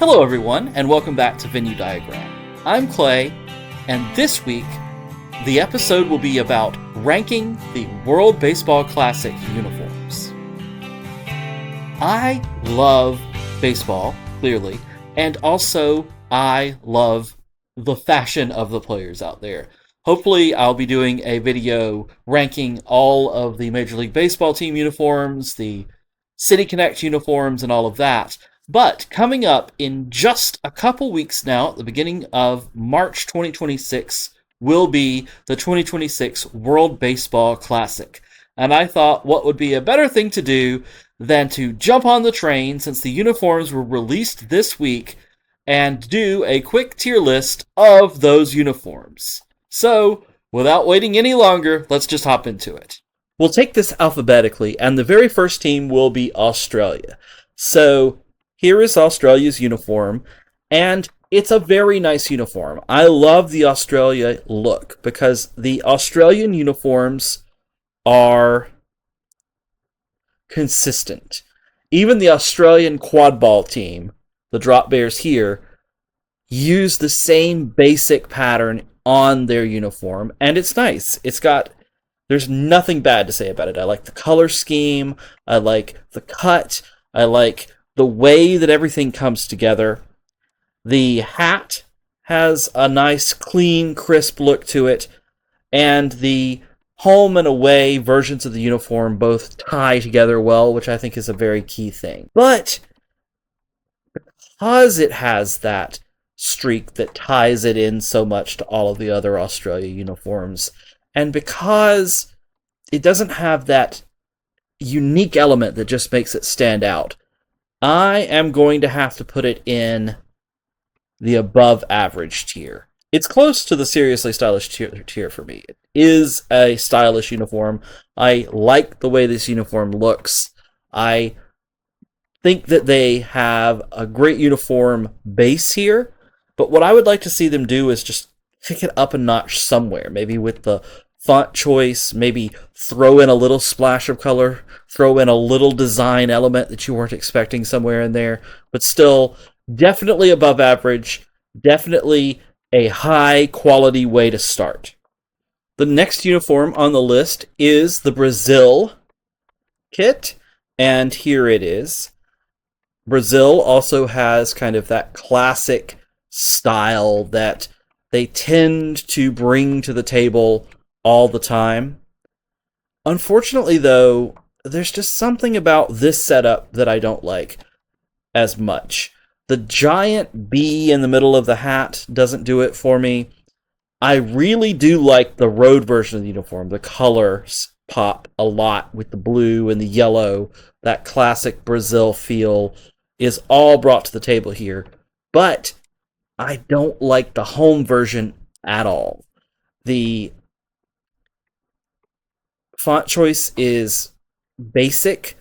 Hello everyone, and welcome back to Venue Diagram. I'm Clay, and this week, the episode will be about ranking the World Baseball Classic uniforms. I love baseball, clearly, and also I love the fashion of the players out there. Hopefully, I'll be doing a video ranking all of the Major League Baseball team uniforms, the City Connect uniforms, and all of that. But coming up in just a couple weeks now, at the beginning of March 2026, will be the 2026 World Baseball Classic. And I thought what would be a better thing to do than to jump on the train, since the uniforms were released this week, and do a quick tier list of those uniforms. So, without waiting any longer, let's just hop into it. We'll take this alphabetically, and the very first team will be Australia. So, here is Australia's uniform, and it's a very nice uniform. I love the Australia look, because the Australian uniforms are consistent. Even the Australian quad ball team, the Drop Bears here, use the same basic pattern on their uniform, and it's nice. There's nothing bad to say about it. I like the color scheme, I like the cut, I like the way that everything comes together. The hat has a nice, clean, crisp look to it, and the home and away versions of the uniform both tie together well, which I think is a very key thing. But because it has that streak that ties it in so much to all of the other Australia uniforms, and because it doesn't have that unique element that just makes it stand out, I am going to have to put it in the above average tier. It's close to the seriously stylish tier for me. It is a stylish uniform. I like the way this uniform looks. I think that they have a great uniform base here, but what I would like to see them do is just pick it up a notch somewhere, maybe with the font choice, maybe throw in a little splash of color, throw in a little design element that you weren't expecting somewhere in there, but still definitely above average, definitely a high quality way to start. The next uniform on the list is the Brazil kit, and here it is. Brazil also has kind of that classic style that they tend to bring to the table all the time. Unfortunately, though, there's just something about this setup that I don't like as much. The giant B in the middle of the hat doesn't do it for me. I really do like the road version of the uniform. The colors pop a lot with the blue and the yellow. That classic Brazil feel is all brought to the table here. But I don't like the home version at all. The font choice is basic.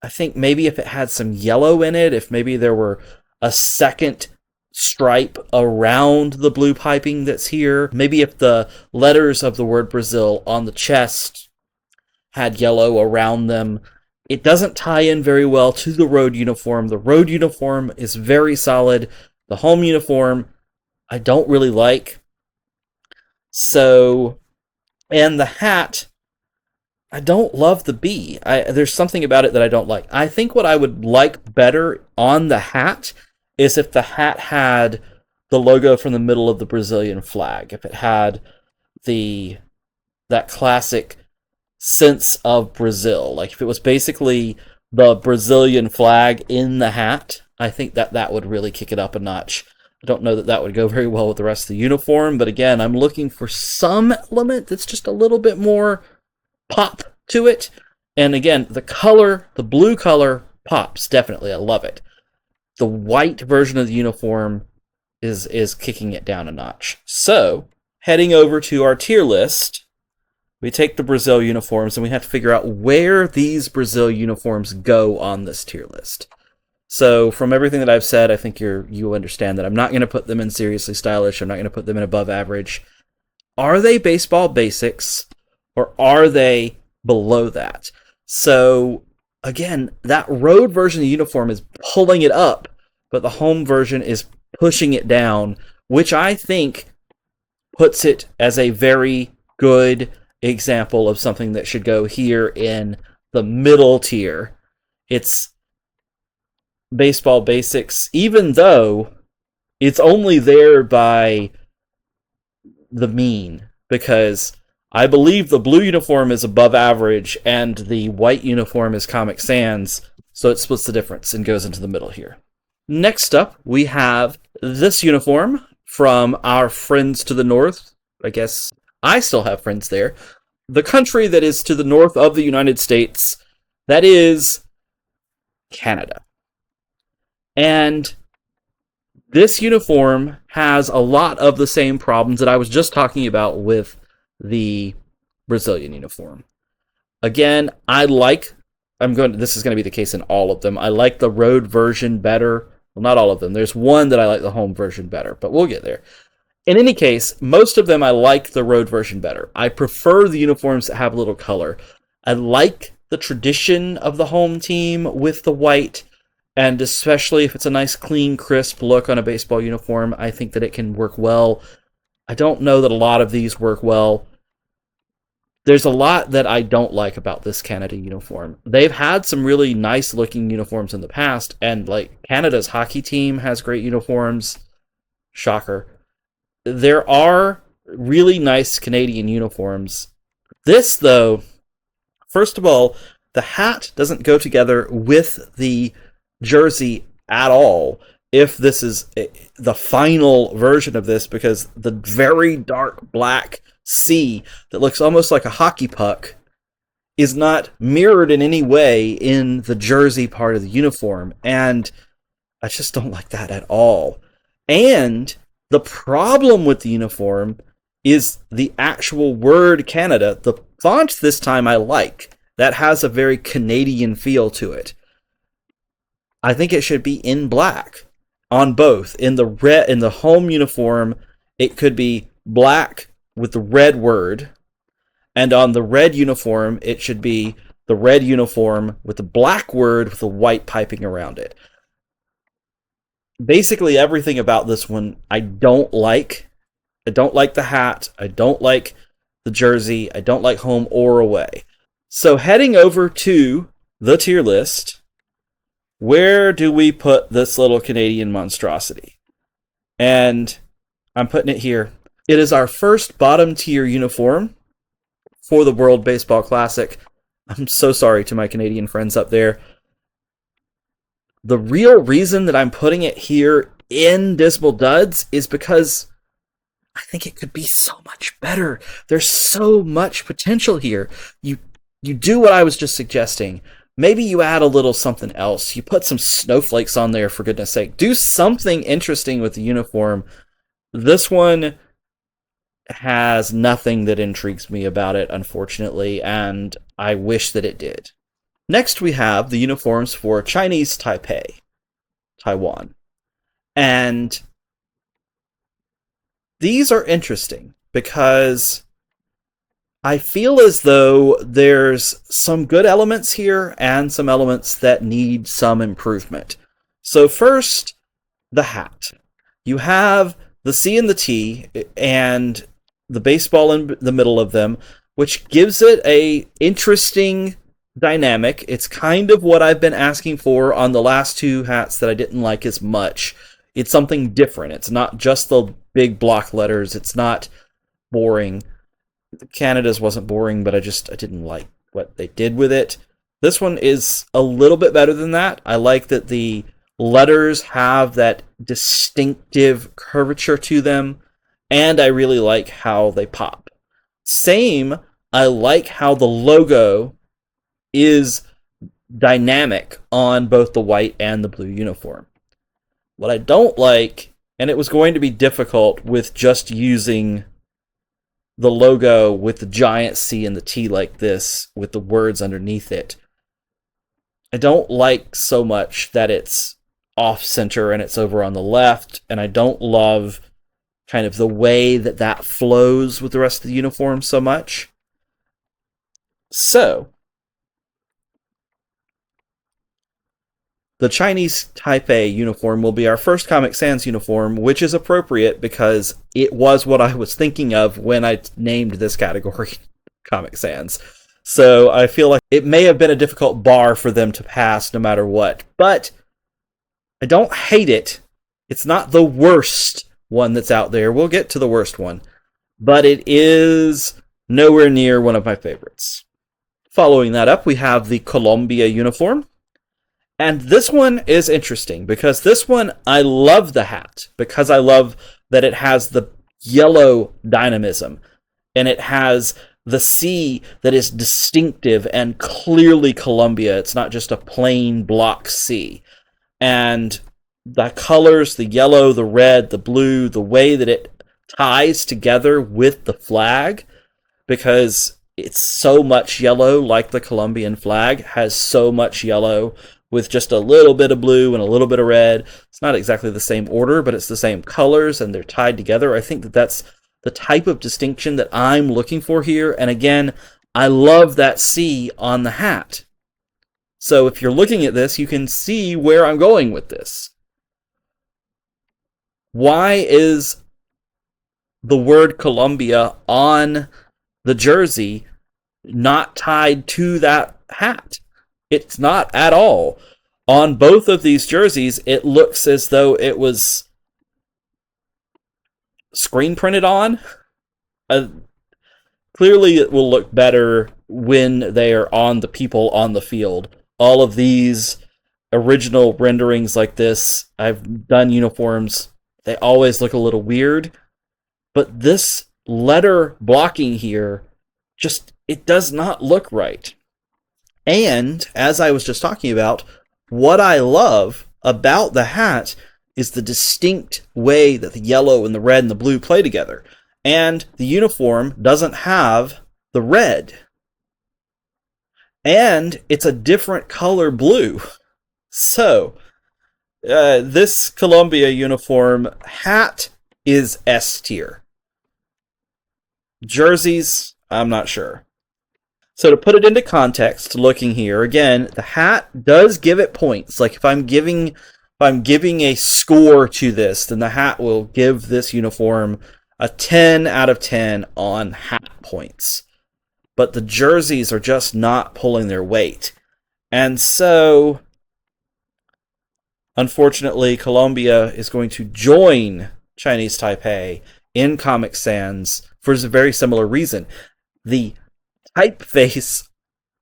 I think maybe if it had some yellow in it, if maybe there were a second stripe around the blue piping that's here, maybe if the letters of the word Brazil on the chest had yellow around them. It doesn't tie in very well to the road uniform. The road uniform is very solid. The home uniform, I don't really like. So, and the hat, I don't love the B. There's something about it that I don't like. I think what I would like better on the hat is if the hat had the logo from the middle of the Brazilian flag. If it had that classic sense of Brazil. Like if it was basically the Brazilian flag in the hat, I think that would really kick it up a notch. I don't know that would go very well with the rest of the uniform, but again, I'm looking for some element that's just a little bit more pop to it. And again, the color, the blue color pops, definitely. I love it. The white version of the uniform is kicking it down a notch. So, heading over to our tier list, we take the Brazil uniforms and we have to figure out where these Brazil uniforms go on this tier list. So, from everything that I've said, I think you understand that I'm not going to put them in seriously stylish. I'm not going to put them in above average. Are they baseball basics, or are they below that? So, again, that road version of the uniform is pulling it up but the home version is pushing it down, which I think puts it as a very good example of something that should go here in the middle tier. It's baseball basics, even though it's only there by the mean, because I believe the blue uniform is above average and the white uniform is Comic Sans, so it splits the difference and goes into the middle here. Next up, we have this uniform from our friends to the north. I guess I still have friends there. The country that is to the north of the United States, that is Canada. And this uniform has a lot of the same problems that I was just talking about with the Brazilian uniform. Again, this is going to be the case in all of them. I like the road version better. Well, not all of them. There's one that I like the home version better, but we'll get there. In any case, most of them I like the road version better. I prefer the uniforms that have a little color. I like the tradition of the home team with the white, and especially if it's a nice, clean, crisp look on a baseball uniform, I think that it can work well. I don't know that a lot of these work well. There's a lot that I don't like about this Canada uniform. They've had some really nice looking uniforms in the past, and like Canada's hockey team has great uniforms. Shocker. There are really nice Canadian uniforms. This, though, first of all, the hat doesn't go together with the jersey at all if this is the final version of this, because the very dark black C that looks almost like a hockey puck is not mirrored in any way in the jersey part of the uniform, and I just don't like that at all. And the problem with the uniform is the actual word Canada. The font this time I like. That has a very Canadian feel to it. I think it should be in black on both. In the home uniform, it could be black with the red word, and on the red uniform, it should be the red uniform with the black word with the white piping around it. Basically, everything about this one I don't like. I don't like the hat. I don't like the jersey. I don't like home or away. So heading over to the tier list, where do we put this little Canadian monstrosity? And I'm putting it here. It is our first bottom tier uniform for the World Baseball Classic. I'm so sorry to my Canadian friends up there. The real reason that I'm putting it here in Dismal Duds is because I think it could be so much better. There's so much potential here. You do what I was just suggesting. Maybe you add a little something else. You put some snowflakes on there, for goodness sake. Do something interesting with the uniform. This one has nothing that intrigues me about it, unfortunately, and I wish that it did. Next, we have the uniforms for Chinese Taipei, Taiwan. And these are interesting because I feel as though there's some good elements here and some elements that need some improvement. So first, the hat. You have the C and the T and the baseball in the middle of them, which gives it a interesting dynamic. It's kind of what I've been asking for on the last two hats that I didn't like as much. It's something different. It's not just the big block letters. It's not boring. Canada's wasn't boring, but I didn't like what they did with it. This one is a little bit better than that. I like that the letters have that distinctive curvature to them, and I really like how they pop. Same, I like how the logo is dynamic on both the white and the blue uniform. What I don't like, and it was going to be difficult with just using the logo with the giant C and the T like this, with the words underneath it. I don't like so much that it's off-center and it's over on the left, and I don't love kind of the way that that flows with the rest of the uniform so much. So, The Chinese Taipei uniform will be our first Comic Sans uniform, which is appropriate because it was what I was thinking of when I named this category Comic Sans. So I feel like it may have been a difficult bar for them to pass no matter what. But I don't hate it. It's not the worst one that's out there. We'll get to the worst one. But it is nowhere near one of my favorites. Following that up, we have the Colombia uniform. And this one is interesting because this one, I love the hat because I love that it has the yellow dynamism and it has the C that is distinctive and clearly Colombia. It's not just a plain block C. And the colors, the yellow, the red, the blue, the way that it ties together with the flag, because it's so much yellow, like the Colombian flag has so much yellow with just a little bit of blue and a little bit of red. It's not exactly the same order, but it's the same colors and they're tied together. I think that that's the type of distinction that I'm looking for here. And again, I love that C on the hat. So if you're looking at this, you can see where I'm going with this. Why is the word Colombia on the jersey not tied to that hat? It's not at all. On both of these jerseys, it looks as though it was screen printed on. Clearly, it will look better when they are on the people on the field. All of these original renderings like this, I've done uniforms, they always look a little weird. But this letter blocking here, just, it does not look right. And, as I was just talking about, what I love about the hat is the distinct way that the yellow and the red and the blue play together. And the uniform doesn't have the red. And it's a different color blue. So, this Colombia uniform hat is S-tier. Jerseys, I'm not sure. So to put it into context, looking here, again, the hat does give it points. Like if I'm giving a score to this, then the hat will give this uniform a 10 out of 10 on hat points. But the jerseys are just not pulling their weight. And so, unfortunately, Colombia is going to join Chinese Taipei in Comic Sans for a very similar reason. The typeface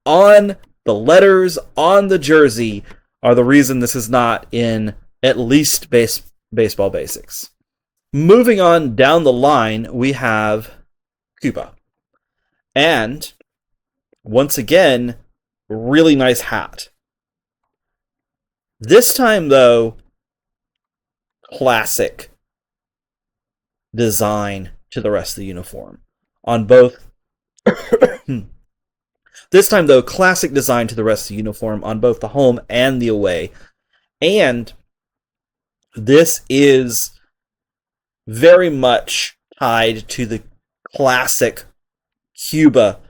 on the letters on the jersey are the reason this is not in at least baseball basics. Moving on down the line, we have Cuba. And, once again, really nice hat. This time, though, classic design to the rest of the uniform. On both... This time, though, classic design to the rest of the uniform on both the home and the away. And this is very much tied to the classic Cuba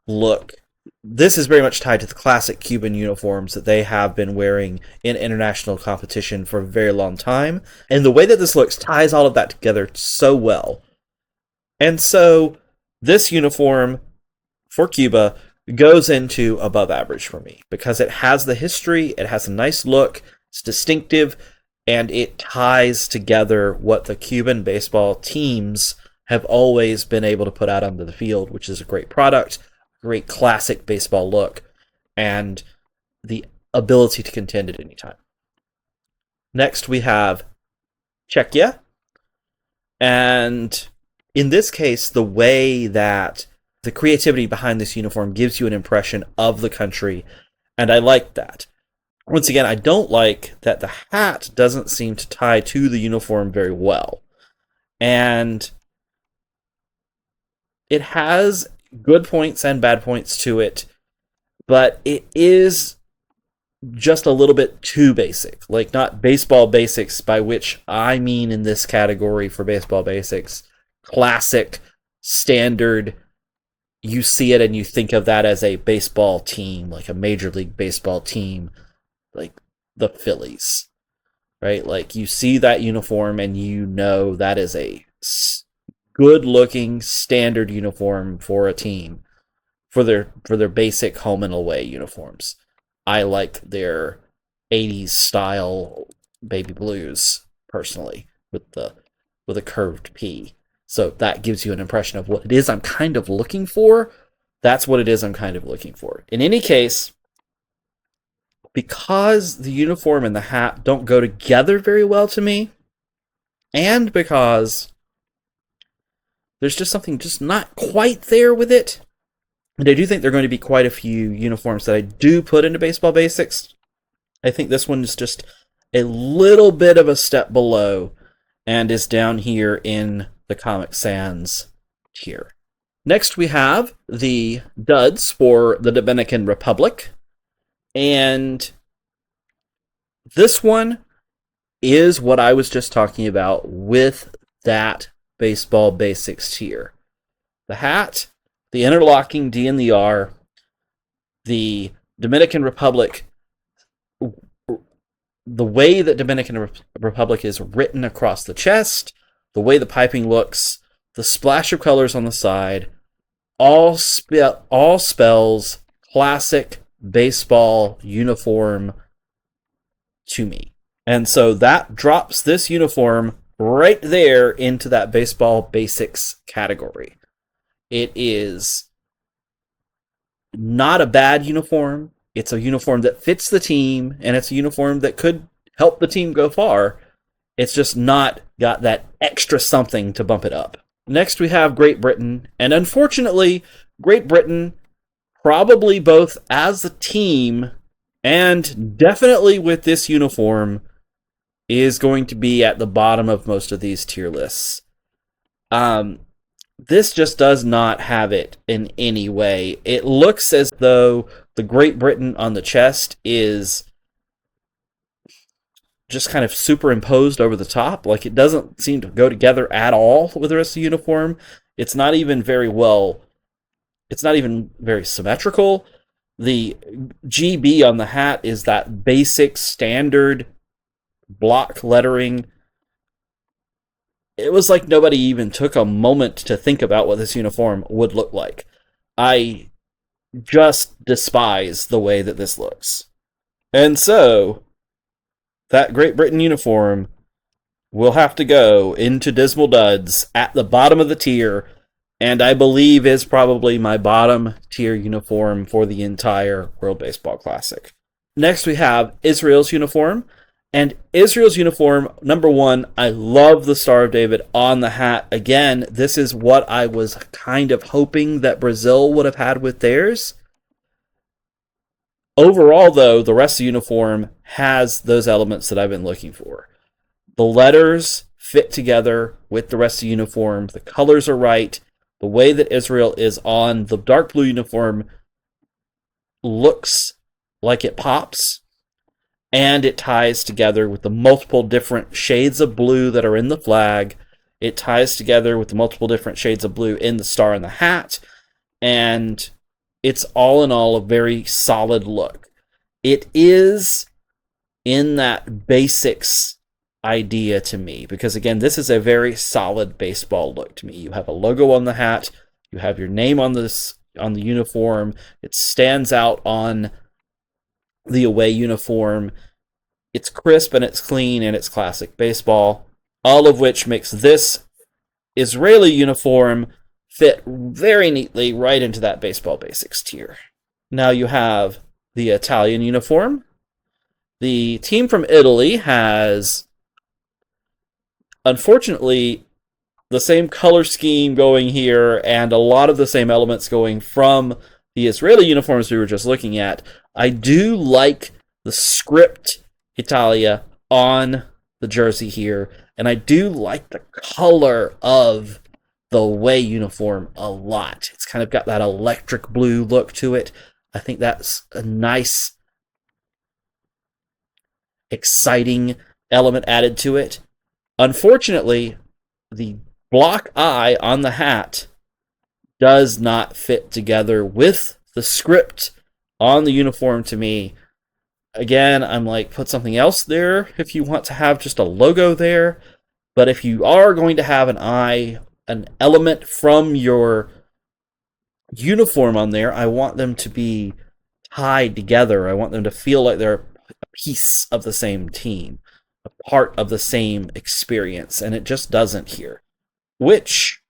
look. This is very much tied to the classic Cuban uniforms that they have been wearing in international competition for a very long time. And the way that this looks ties all of that together so well. And so, this uniform for Cuba goes into above average for me because it has the history, it has a nice look, it's distinctive, and it ties together what the Cuban baseball teams have always been able to put out onto the field, which is a great product, great classic baseball look, and the ability to contend at any time. Next, we have Czechia, and in this case, the way that the creativity behind this uniform gives you an impression of the country, and I like that. Once again, I don't like that the hat doesn't seem to tie to the uniform very well. And it has good points and bad points to it, but it is just a little bit too basic. Like, not baseball basics, by which I mean in this category for baseball basics, classic, standard. You see it and you think of that as a baseball team, like a Major League Baseball team. like the Phillies, right? Like you see that uniform and you know that is a good looking standard uniform for a team for their basic home and away uniforms. I like their 80s style baby blues personally with a curved P. So that gives you an impression of what it is I'm kind of looking for. That's what it is I'm kind of looking for. In any case, because the uniform and the hat don't go together very well to me, and because there's just something just not quite there with it, and I do think there are going to be quite a few uniforms that I do put into baseball basics. I think this one is just a little bit of a step below and is down here in the Comic Sans tier. Next, we have the duds for the Dominican Republic. And this one is what I was just talking about with that baseball basics tier. The hat, the interlocking D and the R, the Dominican Republic, the way that Dominican Republic is written across the chest, the way the piping looks, the splash of colors on the side, all spells classic baseball uniform to me. And so that drops this uniform right there into that baseball basics category. It is not a bad uniform. It's a uniform that fits the team, and it's a uniform that could help the team go far. It's just not got that extra something to bump it up. Next, we have Great Britain, and unfortunately, Great Britain, probably both as a team and definitely with this uniform, is going to be at the bottom of most of these tier lists. This just does not have it in any way. It looks as though the Great Britain on the chest is just kind of superimposed over the top. Like it doesn't seem to go together at all with the rest of the uniform. It's not even very symmetrical. The GB on the hat is that basic standard block lettering. It was like nobody even took a moment to think about what this uniform would look like. I just despise the way that this looks. And so, that Great Britain uniform will have to go into Dismal Duds at the bottom of the tier, and I believe is probably my bottom tier uniform for the entire World Baseball Classic. Next we have Israel's uniform. And Israel's uniform, number one, I love the Star of David on the hat. Again, this is what I was kind of hoping that Brazil would have had with theirs. Overall, though, the rest of the uniform has those elements that I've been looking for. The letters fit together with the rest of the uniform. The colors are right. The way that Israel is on the dark blue uniform looks like it pops. And it ties together with the multiple different shades of blue that are in the flag. It ties together with the multiple different shades of blue in the star and the hat. And it's all in all a very solid look. It is in that basics idea to me. Because again, this is a very solid baseball look to me. You have a logo on the hat. You have your name on the uniform. It stands out on the away uniform. It's crisp and it's clean and it's classic baseball, all of which makes this Israeli uniform fit very neatly right into that baseball basics tier. Now you have the Italian uniform. The team from Italy has, unfortunately, the same color scheme going here and a lot of the same elements going from the Israeli uniforms we were just looking at. I do like the script Italia on the jersey here, and I do like the color of the away uniform a lot. It's kind of got that electric blue look to it. I think that's a nice, exciting element added to it. Unfortunately, the block eye on the hat does not fit together with the script on the uniform to me. Again, I'm like, put something else there if you want to have just a logo there. But if you are going to have an element from your uniform on there, I want them to be tied together. I want them to feel like they're a piece of the same team, a part of the same experience, and it just doesn't here. Which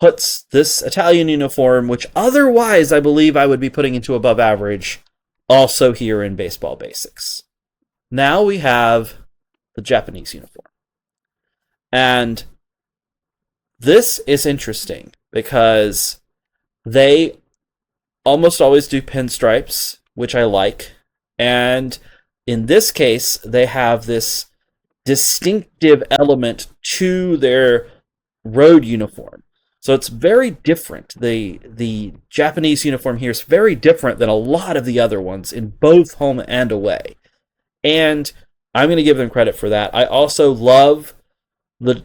puts this Italian uniform, which otherwise I believe I would be putting into above average, also here in baseball basics. Now we have the Japanese uniform. And this is interesting because they almost always do pinstripes, which I like. And in this case, they have this distinctive element to their road uniform. So it's very different. The Japanese uniform here is very different than a lot of the other ones in both home and away. And I'm going to give them credit for that. I also love the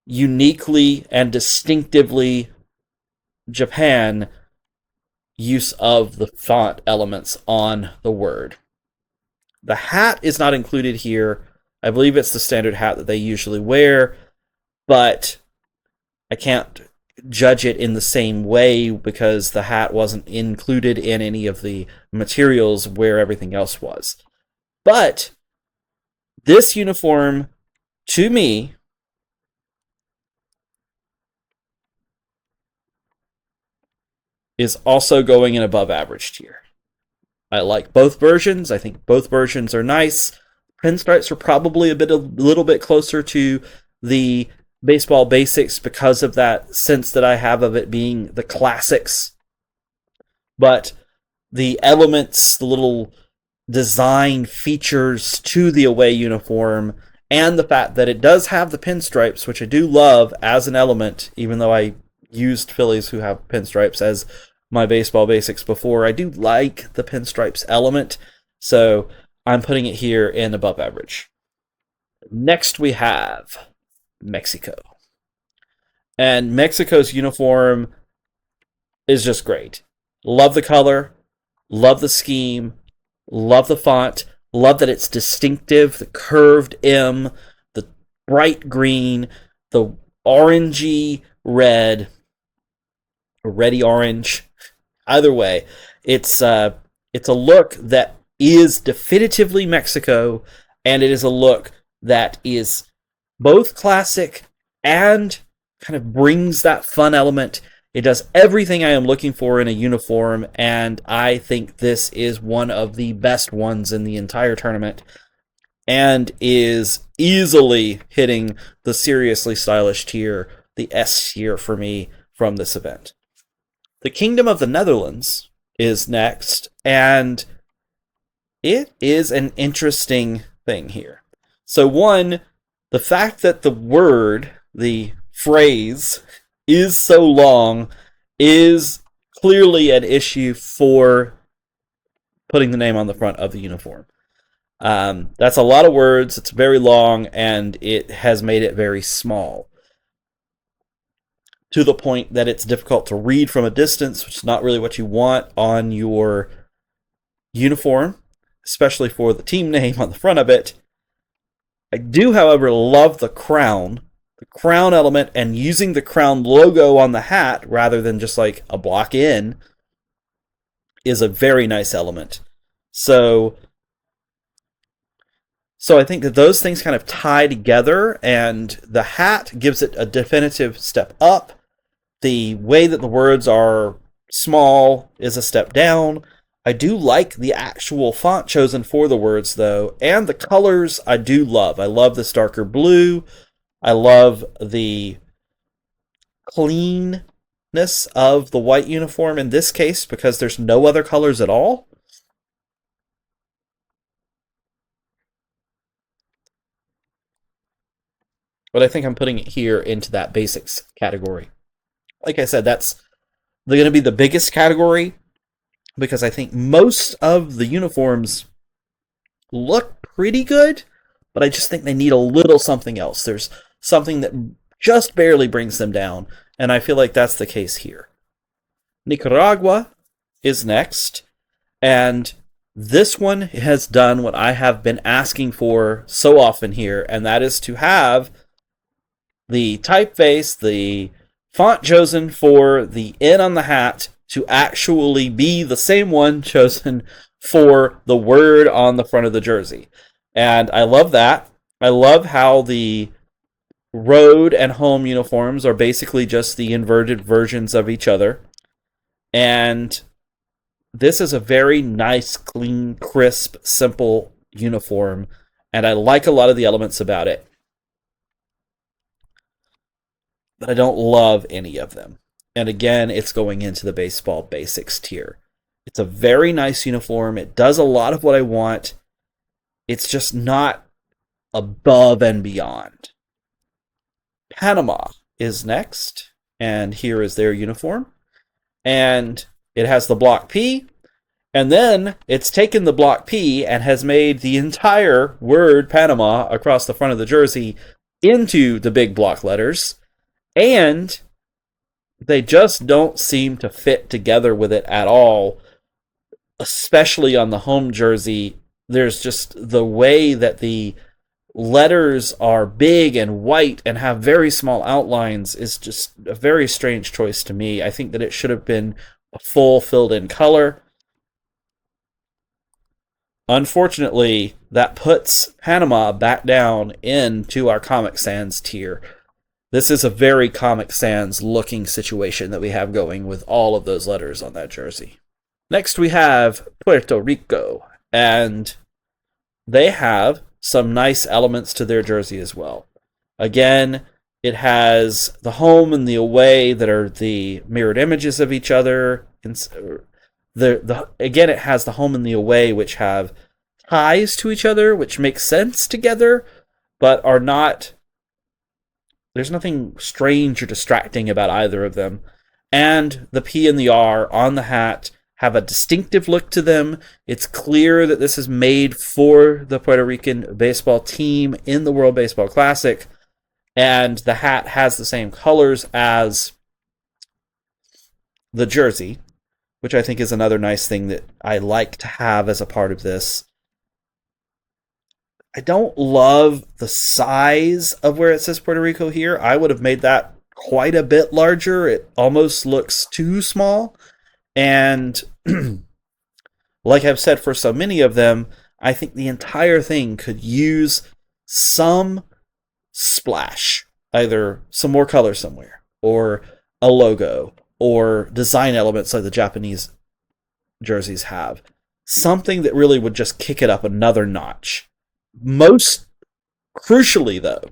uniquely and distinctively Japan use of the font elements on the word. The hat is not included here. I believe it's the standard hat that they usually wear, but I can't judge it in the same way because the hat wasn't included in any of the materials where everything else was. But this uniform, to me, is also going in above average tier. I like both versions. I think both versions are nice. Pinstripes are probably a little bit closer to the baseball basics because of that sense that I have of it being the classics. But the elements, the little design features to the away uniform, and the fact that it does have the pinstripes, which I do love as an element, even though I used Phillies who have pinstripes as my baseball basics before. I do like the pinstripes element, so I'm putting it here in above average. Next we have Mexico. And Mexico's uniform is just great. Love the color, love the scheme, love the font, love that it's distinctive, the curved M, the bright green, the orangey red, or reddy orange. Either way, it's a look that is definitively Mexico, and it is a look that is both classic and kind of brings that fun element. It does everything I am looking for in a uniform, and I think this is one of the best ones in the entire tournament, and is easily hitting the seriously stylish tier, the S tier for me from this event. The Kingdom of the Netherlands is next, and it is an interesting thing here. So one, the fact that the word, the phrase, is so long is clearly an issue for putting the name on the front of the uniform. That's a lot of words, it's very long, and it has made it very small, to the point that it's difficult to read from a distance, which is not really what you want on your uniform, especially for the team name on the front of it. I do, however, love the crown element, and using the crown logo on the hat rather than just like a block in is a very nice element. So I think that those things kind of tie together, and the hat gives it a definitive step up. The way that the words are small is a step down. I do like the actual font chosen for the words, though, and the colors I do love. I love this darker blue. I love the cleanness of the white uniform in this case because there's no other colors at all. But I think I'm putting it here into that basics category. Like I said, that's going to be the biggest category because I think most of the uniforms look pretty good, but I just think they need a little something else. There's something that just barely brings them down, and I feel like that's the case here. Nicaragua is next, and This one has done what I have been asking for so often here, and that is to have the typeface, the font chosen for the N on the hat, to actually be the same one chosen for the word on the front of the jersey. And I love that. I love how the road and home uniforms are basically just the inverted versions of each other. And this is a very nice, clean, crisp, simple uniform. And I like a lot of the elements about it. But I don't love any of them. And again, it's going into the baseball basics tier. It's a very nice uniform. It does a lot of what I want. It's just not above and beyond. Panama is next, and here is their uniform. And it has the block P, and then it's taken the block P and has made the entire word Panama across the front of the jersey into the big block letters. And they just don't seem to fit together with it at all, especially on the home jersey. There's just the way that the letters are big and white and have very small outlines is just a very strange choice to me. I think that it should have been a full filled in color. Unfortunately, that puts Panama back down into our Comic Sans tier. This is a very Comic Sans looking situation that we have going with all of those letters on that jersey. Next we have Puerto Rico, and they have some nice elements to their jersey as well. Again, it has the home and the away that are the mirrored images of each other. Again, it has the home and the away, which have ties to each other, which make sense together, but are not. There's nothing strange or distracting about either of them. And the P and the R on the hat have a distinctive look to them. It's clear that this is made for the Puerto Rican baseball team in the World Baseball Classic. And the hat has the same colors as the jersey, which I think is another nice thing that I like to have as a part of this. I don't love the size of where it says Puerto Rico here. I would have made that quite a bit larger. It almost looks too small. And like I've said for so many of them, I think the entire thing could use some splash, either some more color somewhere, or a logo, or design elements like the Japanese jerseys have. Something that really would just kick it up another notch. Most crucially, though,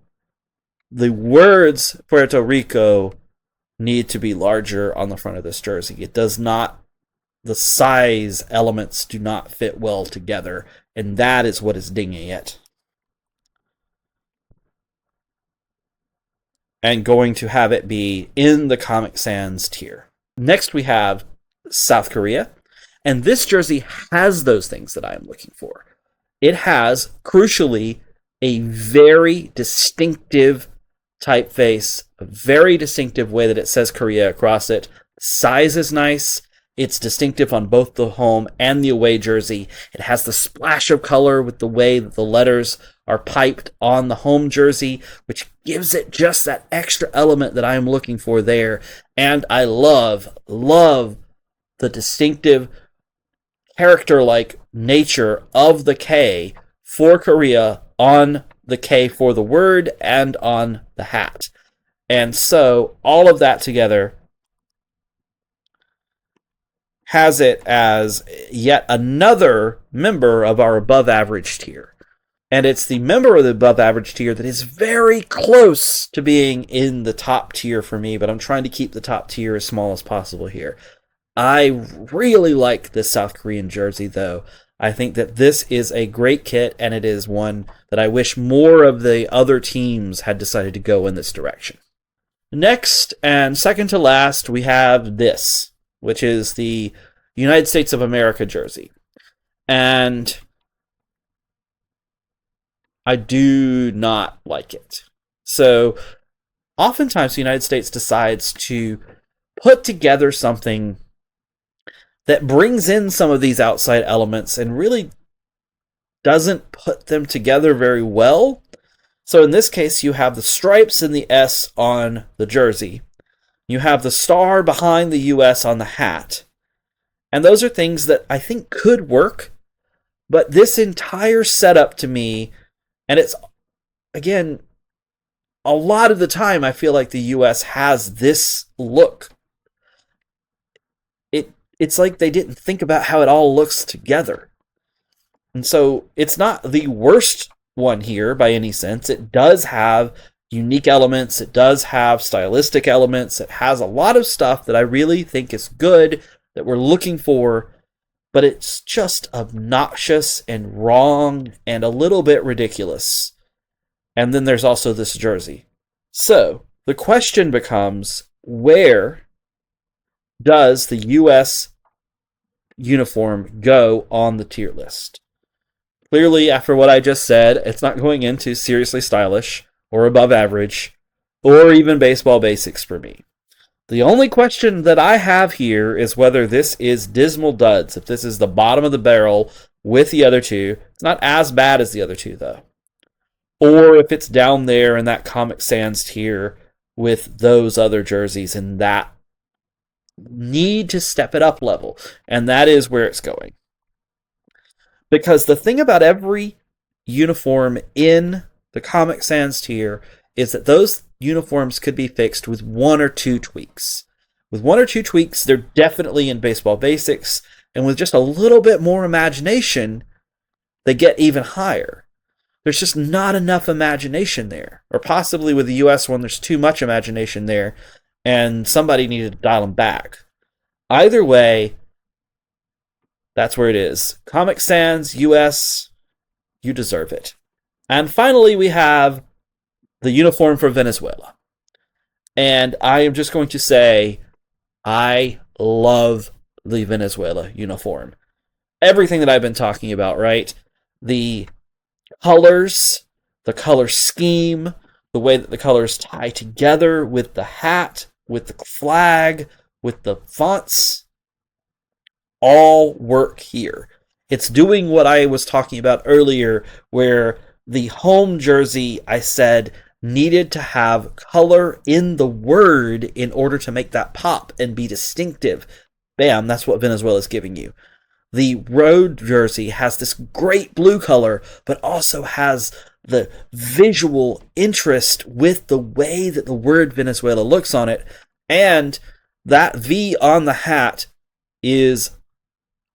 the words Puerto Rico need to be larger on the front of this jersey. It does not, the size elements do not fit well together, and that is what is dinging it. And going to have it be in the Comic Sans tier. Next we have South Korea, and this jersey has those things that I am looking for. It has, crucially, a very distinctive typeface, a very distinctive way that it says Korea across it. Size is nice. It's distinctive on both the home and the away jersey. It has the splash of color with the way that the letters are piped on the home jersey, which gives it just that extra element that I am looking for there. And I love the distinctive character-like nature of the K for Korea on the K for the word and on the hat. And so all of that together has it as yet another member of our above average tier. And it's the member of the above average tier that is very close to being in the top tier for me, but I'm trying to keep the top tier as small as possible here. I really like this South Korean jersey, though. I think that this is a great kit, and it is one that I wish more of the other teams had decided to go in this direction. Next, and second to last, we have this, which is the United States of America jersey. And I do not like it. So, oftentimes the United States decides to put together something that brings in some of these outside elements and really doesn't put them together very well. So in this case, you have the stripes and the S on the jersey. You have the star behind the US on the hat. And those are things that I think could work. But this entire setup to me, and it's, again, a lot of the time I feel like the US has this look. It's like they didn't think about how it all looks together. And so it's not the worst one here by any sense. It does have unique elements. It does have stylistic elements. It has a lot of stuff that I really think is good, that we're looking for, but it's just obnoxious and wrong and a little bit ridiculous. And then there's also this jersey. So the question becomes, where does the US uniform go on the tier list? Clearly, after what I just said, it's not going into seriously stylish or above average or even baseball basics for me. The only question that I have here is whether this is dismal duds, if this is the bottom of the barrel with the other two. It's not as bad as the other two, though. Or if it's down there in that Comic Sans tier with those other jerseys in that need to step it up level. And that is where it's going. Because the thing about every uniform in the Comic Sans tier is that those uniforms could be fixed with one or two tweaks. With one or two tweaks, they're definitely in baseball basics. And with just a little bit more imagination, they get even higher. There's just not enough imagination there. Or possibly with the US one, there's too much imagination there, and somebody needed to dial them back. Either way, that's where it is. Comic Sans, US, you deserve it. And finally, we have the uniform for Venezuela. And I am just going to say, I love the Venezuela uniform. Everything that I've been talking about, right? The colors, the color scheme, the way that the colors tie together with the hat, with the flag, with the fonts, all work here. It's doing what I was talking about earlier, where the home jersey, I said, needed to have color in the word in order to make that pop and be distinctive. Bam, that's what Venezuela is giving you. The road jersey has this great blue color, but also has the visual interest with the way that the word Venezuela looks on it. And that V on the hat is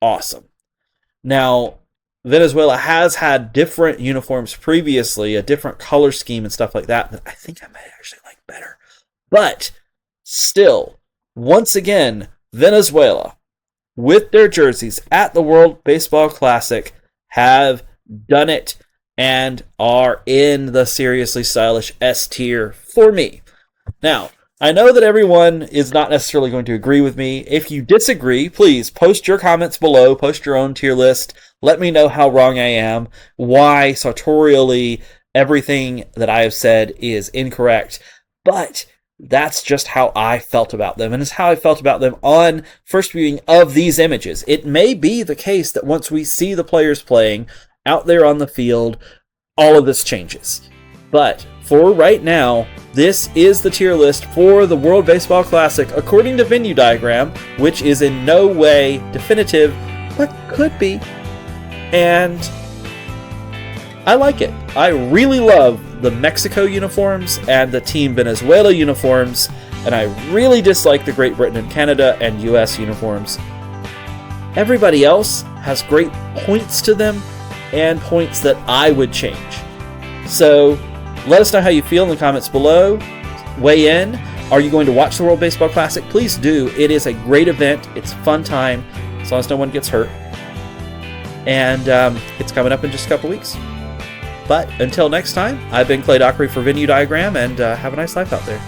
awesome. Now, Venezuela has had different uniforms previously, a different color scheme and stuff like that I think I might actually like better. But still, once again, Venezuela, with their jerseys at the World Baseball Classic, have done it and are in the seriously stylish S tier for me. Now, I know that everyone is not necessarily going to agree with me. If you disagree, please post your comments below, post your own tier list. Let me know how wrong I am, why sartorially everything that I have said is incorrect. But that's just how I felt about them, and it's how I felt about them on first viewing of these images. It may be the case that once we see the players playing out there on the field, all of this changes. But for right now, this is the tier list for the World Baseball Classic according to Venue Diagram, which is in no way definitive, but could be. And I like it. I really love the Mexico uniforms and the Team Venezuela uniforms, and I really dislike the Great Britain and Canada and US uniforms. Everybody else has great points to them and points that I would change. So let us know how you feel in the comments below. Weigh in. Are you going to watch the World Baseball Classic? Please do. It is a great event. It's a fun time, as long as no one gets hurt. And it's coming up in just a couple weeks. But until next time, I've been Clay Dockery for Venue Diagram, and have a nice life out there.